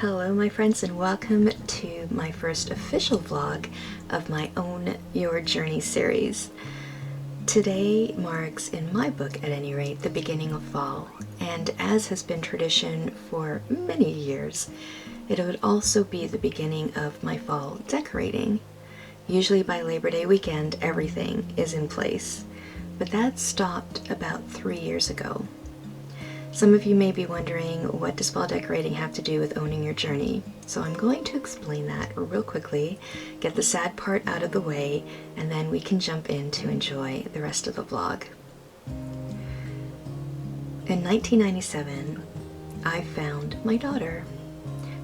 Hello my friends, and welcome to my first official vlog of my own Your Journey series. Today marks, in my book at any rate, the beginning of fall, and as has been tradition for many years, it would also be the beginning of my fall decorating. Usually by Labor Day weekend everything is in place, but that stopped about 3 years ago. Some of you may be wondering, what does fall decorating have to do with owning your journey? So I'm going to explain that real quickly, get the sad part out of the way, and then we can jump in to enjoy the rest of the vlog. In 1997, I found my daughter.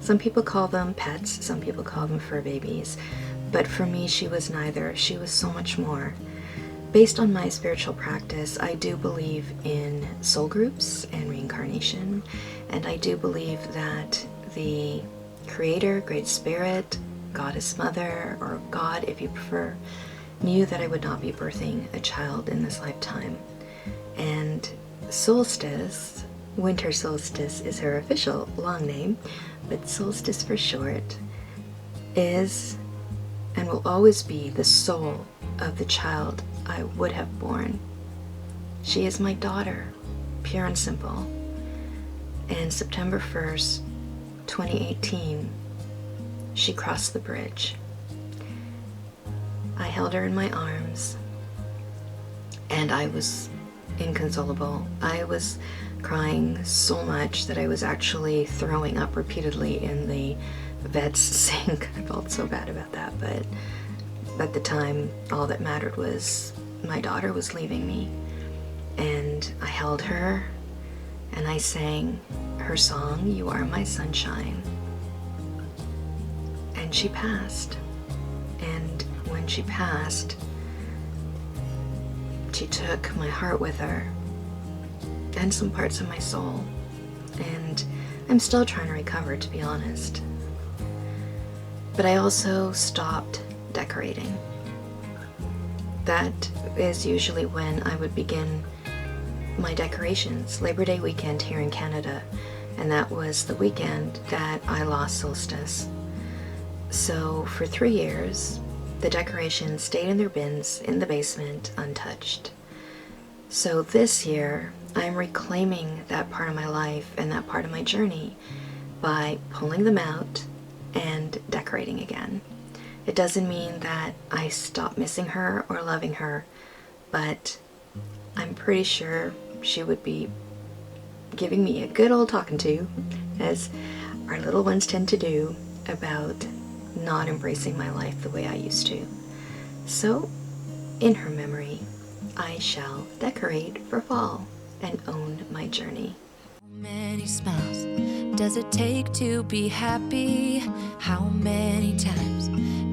Some people call them pets, some people call them fur babies, but for me she was neither. She was so much more. Based on my spiritual practice, I do believe in soul groups and reincarnation, and I do believe that the Creator, Great Spirit, Goddess Mother, or God if you prefer, knew that I would not be birthing a child in this lifetime. And solstice, winter solstice is her official long name, but solstice for short, is and will always be the soul of the child I would have born. She is my daughter, pure and simple. And September 1st, 2018, she crossed the bridge. I held her in my arms, and I was inconsolable. I was crying so much that I was actually throwing up repeatedly in the vet's sink. I felt so bad about that, but at the time, all that mattered was my daughter was leaving me. And I held her and I sang her song, "You Are My Sunshine." And she passed. And when she passed, she took my heart with her and some parts of my soul. And I'm still trying to recover, to be honest. But I also stopped decorating. That is usually when I would begin my decorations, Labor Day weekend here in Canada, and that was the weekend that I lost solstice. So for 3 years, the decorations stayed in their bins in the basement untouched. So this year, I'm reclaiming that part of my life and that part of my journey by pulling them out and decorating again. It doesn't mean that I stop missing her or loving her, but I'm pretty sure she would be giving me a good old talking to, as our little ones tend to do, about not embracing my life the way I used to. So, in her memory, I shall decorate for fall and own my journey. How many smiles does it take to be happy? How many times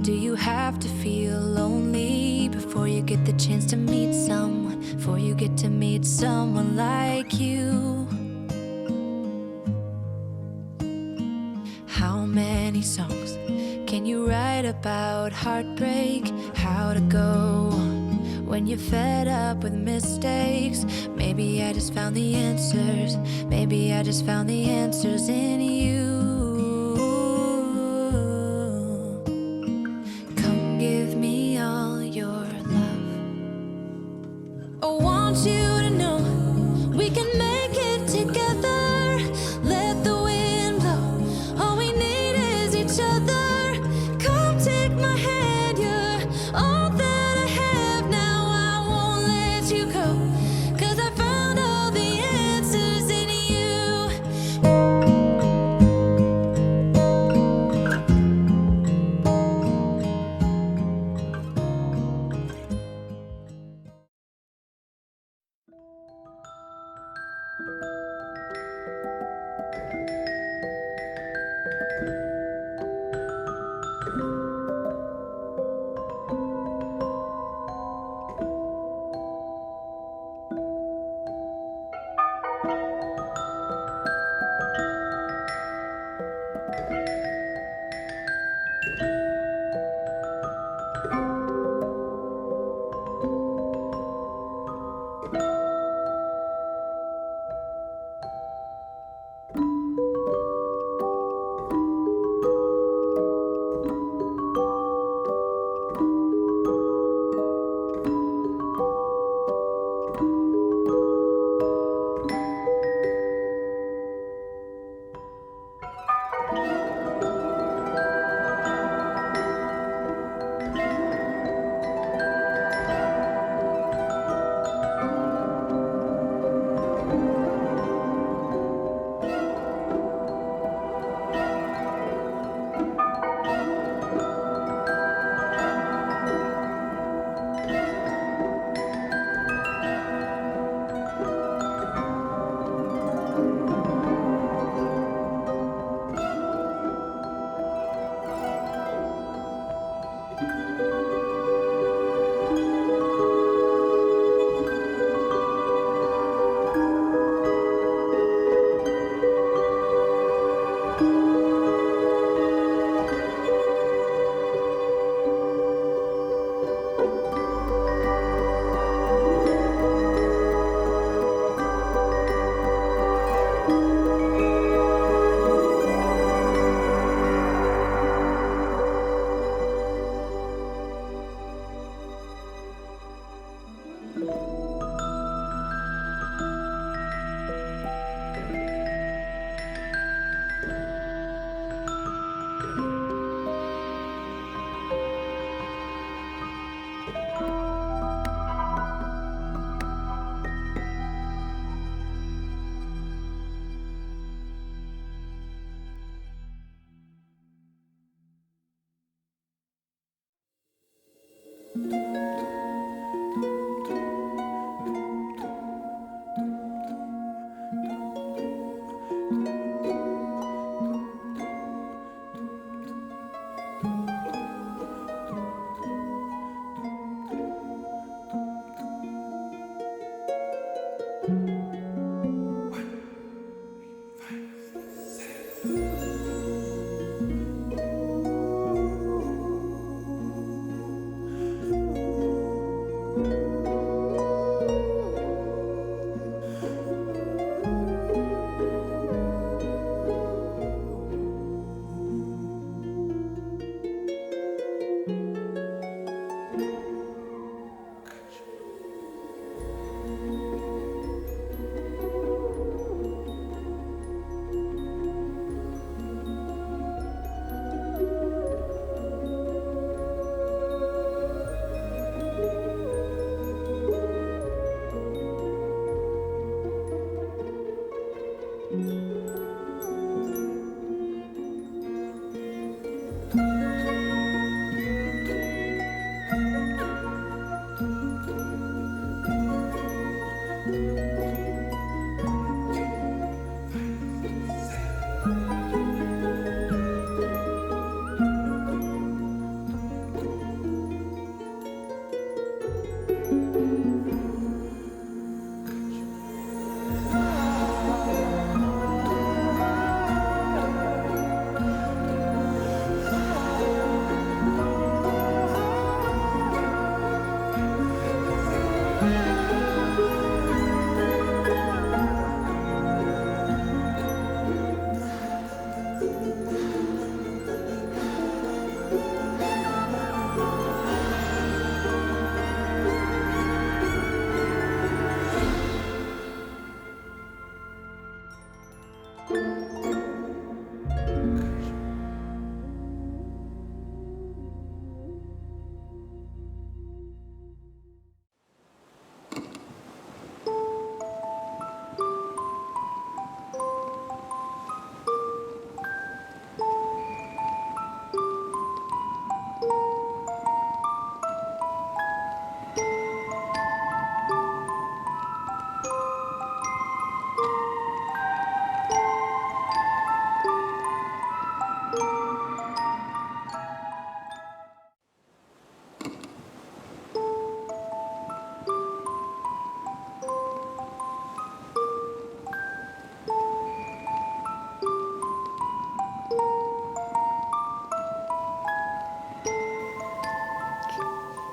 do you have to feel lonely before you get the chance to meet someone, before you get to meet someone like you? How many songs can you write about heartbreak? How to go on when you're fed up with mistakes? Maybe I just found the answers. Maybe I just found the answers in you. Come give me all your love. I want you to know we can make it together. Let the wind blow. All we need is each other. Come take my hand. You're all that I have now. I won't let you go, 'cause I found all the answers in you.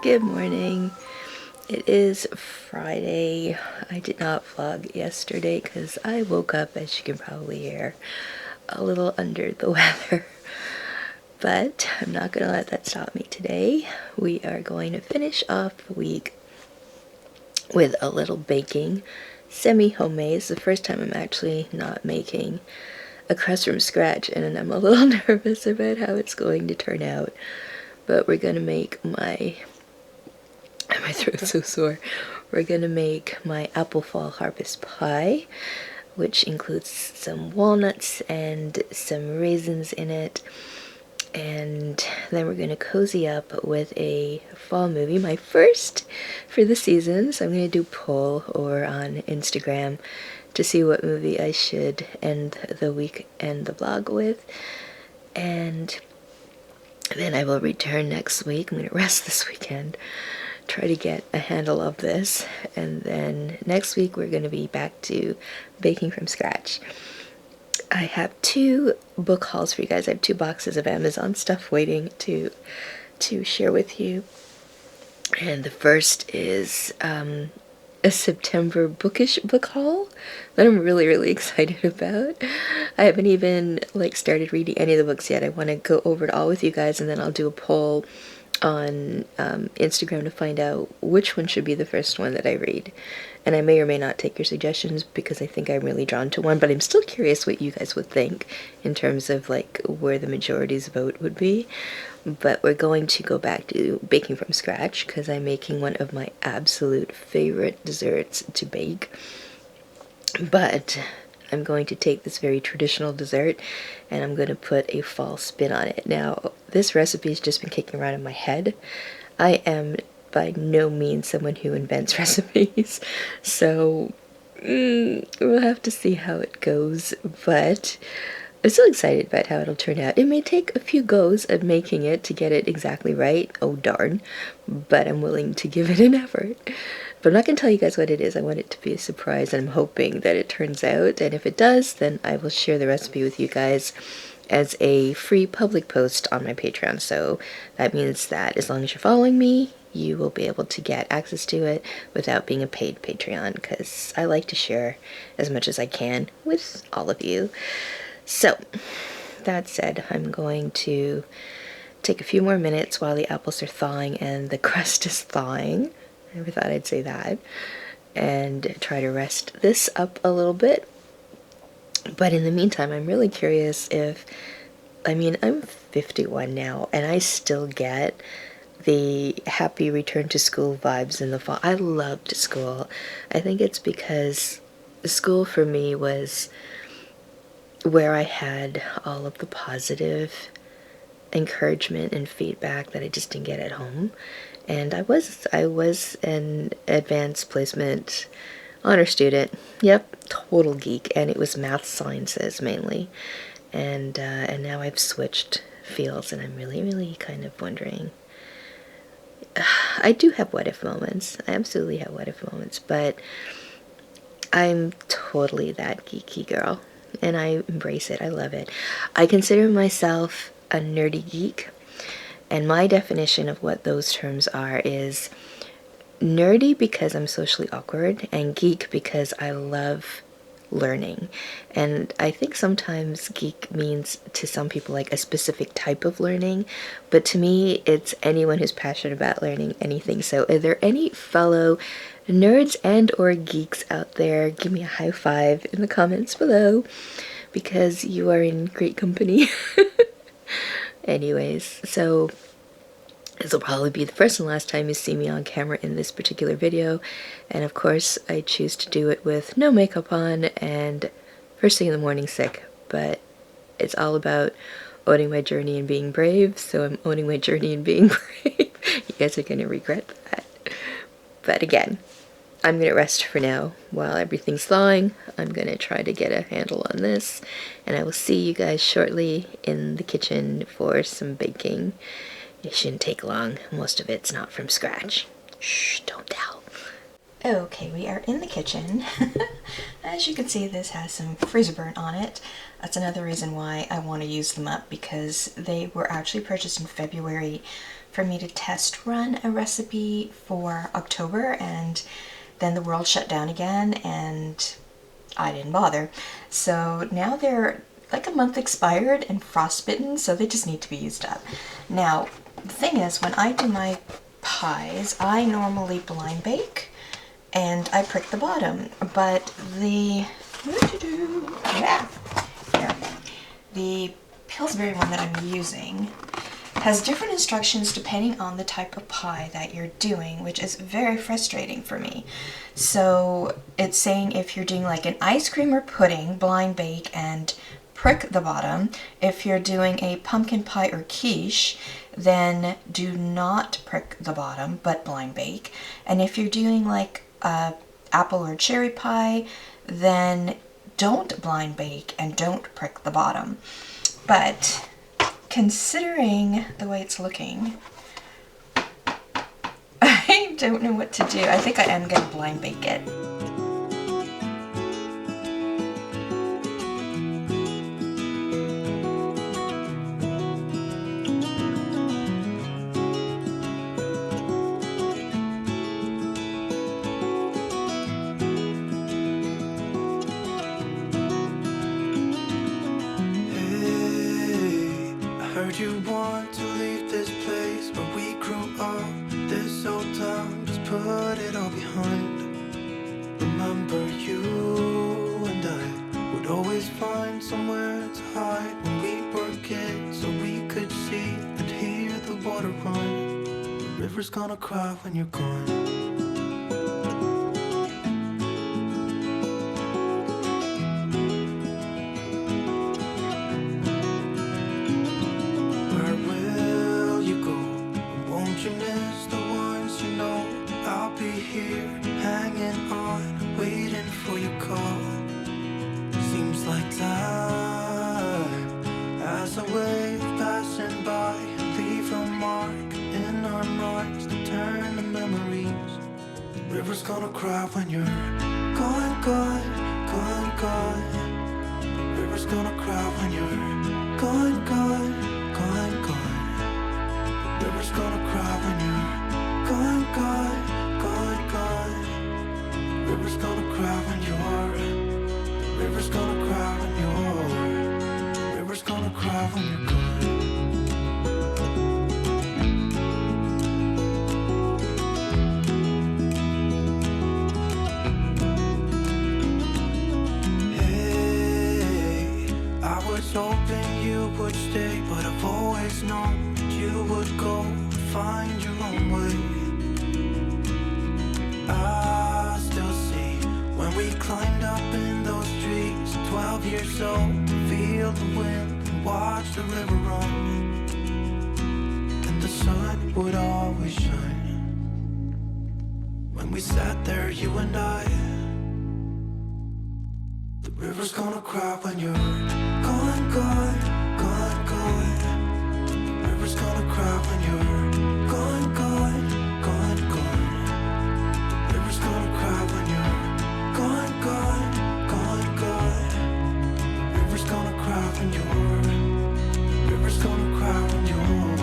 Good morning. It is Friday. I did not vlog yesterday because I woke up, as you can probably hear, a little under the weather. But I'm not going to let that stop me today. We are going to finish off the week with a little baking, semi-homemade. It's the first time I'm actually not making a crust from scratch, and I'm a little nervous about how it's going to turn out. But we're going to make my throat's so sore. We're going to make my apple fall harvest pie, which includes some walnuts and some raisins in it. And then we're going to cozy up with a fall movie, my first for the season. So I'm going to do a poll or on Instagram to see what movie I should end the week and the vlog with. And then I will return next week. I'm going to rest this weekend, try to get a handle of this, and then next week we're going to be back to baking from scratch. I have 2 book hauls for you guys. I have 2 boxes of Amazon stuff waiting to share with you. And the first is a September bookish book haul that I'm really excited about. I haven't even started reading any of the books yet. I want to go over it all with you guys, and then I'll do a poll on Instagram to find out which one should be the first one that I read. And I may or may not take your suggestions because I think I'm really drawn to one, but I'm still curious what you guys would think in terms of where the majority's vote would be. But we're going to go back to baking from scratch because I'm making one of my absolute favorite desserts to bake. But I'm going to take this very traditional dessert and I'm going to put a fall spin on it. Now, this recipe has just been kicking around in my head. I am by no means someone who invents recipes, so we'll have to see how it goes, but I'm so excited about how it'll turn out. It may take a few goes at making it to get it exactly right, oh darn, but I'm willing to give it an effort. But I'm not going to tell you guys what it is. I want it to be a surprise, and I'm hoping that it turns out, and if it does, then I will share the recipe with you guys as a free public post on my Patreon. So that means that as long as you're following me, you will be able to get access to it without being a paid Patreon, because I like to share as much as I can with all of you. So, that said, I'm going to take a few more minutes while the apples are thawing and the crust is thawing. I never thought I'd say that. And try to rest this up a little bit. But in the meantime, I'm really curious if, I'm 51 now, and I still get the happy return to school vibes in the fall. I loved school. I think it's because school for me was where I had all of the positive encouragement and feedback that I just didn't get at home. And I was an advanced placement honor student. Yep, total geek, and it was math sciences mainly. And now I've switched fields, and I'm really kind of wondering. I do have what if moments. I absolutely have what if moments, but I'm totally that geeky girl, and I embrace it. I love it. I consider myself a nerdy geek, and my definition of what those terms are is nerdy because I'm socially awkward, and geek because I love learning. And I think sometimes geek means to some people like a specific type of learning, but to me it's anyone who's passionate about learning anything. So are there any fellow nerds and or geeks out there? Give me a high five in the comments below, because you are in great company. Anyways, so this will probably be the first and last time you see me on camera in this particular video, and of course I choose to do it with no makeup on and first thing in the morning sick, but it's all about owning my journey and being brave, so I'm owning my journey and being brave. You guys are gonna regret that. But again, I'm gonna rest for now while everything's thawing. I'm gonna try to get a handle on this, and I will see you guys shortly in the kitchen for some baking. It shouldn't take long. Most of it's not from scratch. Shh, don't tell. Okay, we are in the kitchen. As you can see, this has some freezer burnt on it. That's another reason why I want to use them up, because they were actually purchased in February for me to test run a recipe for October, and then the world shut down again and I didn't bother. So now they're like a month expired and frostbitten, so they just need to be used up. Now, the thing is, when I do my pies, I normally blind bake and I prick the bottom, but the the Pillsbury one that I'm using has different instructions depending on the type of pie that you're doing, which is very frustrating for me. So it's saying if you're doing like an ice cream or pudding, blind bake and prick the bottom. If you're doing a pumpkin pie or quiche, then do not prick the bottom, but blind bake. And if you're doing like a apple or cherry pie, then don't blind bake and don't prick the bottom. But considering the way it's looking, I don't know what to do. I think I am going to blind bake it. You want to leave this place where we grew up, this old town, just put it all behind. Remember you and I would always find somewhere to hide when we were kids, so we could see and hear the water run. The river's gonna cry when you're gone. River's gonna cry when you're gone, gone, gone, gone. River's gonna cry when you're gone, gone, gone, gone. River's gonna cry when you're gone, gone, gone, gone. River's gonna cry when you're. River's gonna cry when you're. River's gonna cry when you're gone. Hoping you would stay, but I've always known that you would go and find your own way. I still see when we climbed up in those trees, 12 years old, feel the wind and watch the river run, and the sun would always shine. When we sat there, you and I, river's gonna cry when you're gone, gone, gone, gone. River's gonna cry when you're gone, gone, gone, gone. River's gonna cry when you're gone, gone, gone, gone. River's gonna cry when you're. River's gonna cry when you're.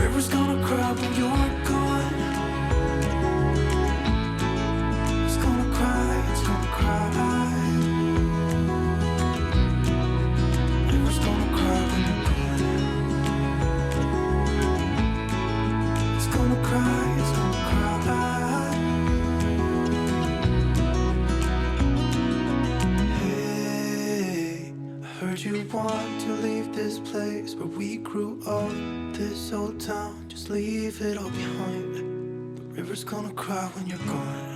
River's gonna cry when you're gone. It's gonna cry, it's gonna cry. River's gonna cry when you're gone. It's gonna cry, it's gonna cry. Hey, I heard you want to leave this place where we grew up. This old town, just leave it all behind. The river's gonna cry when you're gone.